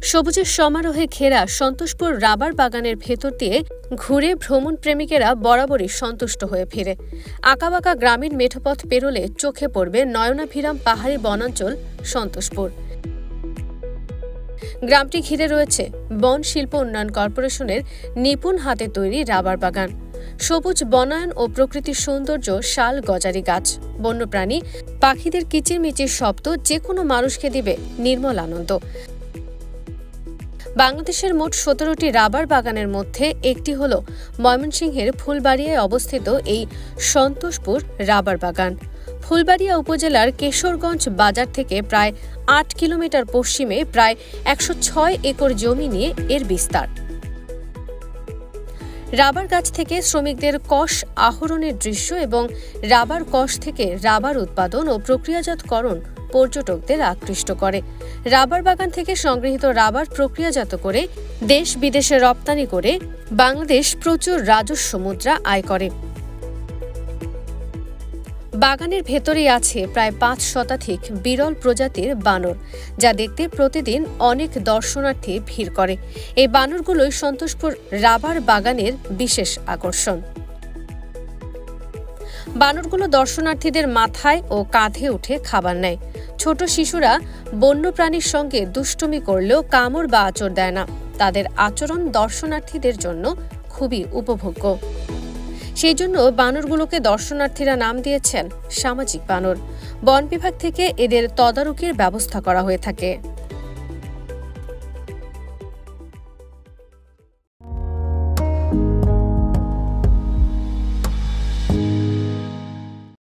সবুজের সমারোহে ঘেরা সন্তোষপুর রাবার বাগানের ভেতর দিয়ে ঘুরে ভ্রমণ প্রেমিকেরা বরাবরই সন্তুষ্ট হয়ে ফিরে। আঁকাবাঁকা গ্রামীণ মেঠোপথ পেরোলে চোখে পড়বে নয়নাভিরাম পাহাড়ি বনাঞ্চল সন্তোষপুর। গ্রামটি ঘিরে রয়েছে বন শিল্প উন্নয়ন কর্পোরেশনের নিপুণ হাতে তৈরি রাবার বাগান। সবুজ বনায়ন ও প্রকৃতির সৌন্দর্য, শাল গজারি গাছ, বন্যপ্রাণী, পাখিদের কিচিরমিচির শব্দ যে কোনো মানুষকে দিবে নির্মল আনন্দ। বাংলাদেশের মোট 17টি রাবার বাগানের মধ্যে একটি হল ময়মনসিংহের ফুলবাড়িয়ায় অবস্থিত এই সন্তোষপুর রাবার বাগান। ফুলবাড়িয়া উপজেলার কেশরগঞ্জ বাজার থেকে প্রায় 8 কিলোমিটার পশ্চিমে প্রায় 106 একর জমি নিয়ে এর বিস্তার। রাবার গাছ থেকে শ্রমিকদের কষ আহরণের দৃশ্য এবং রাবার কষ থেকে রাবার উৎপাদন ও প্রক্রিয়াজাতকরণ পর্যটকদের আকৃষ্ট করে। রাবার বাগান থেকে সংগৃহীত রাবার প্রক্রিয়াজাত করে দেশ বিদেশে রপ্তানি করে বাংলাদেশ প্রচুর রাজস্ব মুদ্রা আয় করে। বাগানের ভেতরেই আছে প্রায় 5 শতাধিক বিরল প্রজাতির বানর, যা দেখতে প্রতিদিন অনেক দর্শনার্থী ভিড় করে। এই বানরগুলোই সন্তোষপুর রাবার বাগানের বিশেষ আকর্ষণ। বানরগুলো দর্শনার্থীদের মাথায় ও কাঁধে উঠে খাবার নেয়। ছোট শিশুরা বন্যপ্রাণীর সঙ্গে দুষ্টুমি করলেও কামড় বা আঁচড় দেয় না। তাদের আচরণ দর্শনার্থীদের জন্য খুবই উপভোগ্য। সেই জন্য বানরগুলোকে দর্শনার্থীরা নাম দিয়েছেন সামাজিক বানর। বন বিভাগ থেকে এদের তদারকির ব্যবস্থা করা হয়ে থাকে।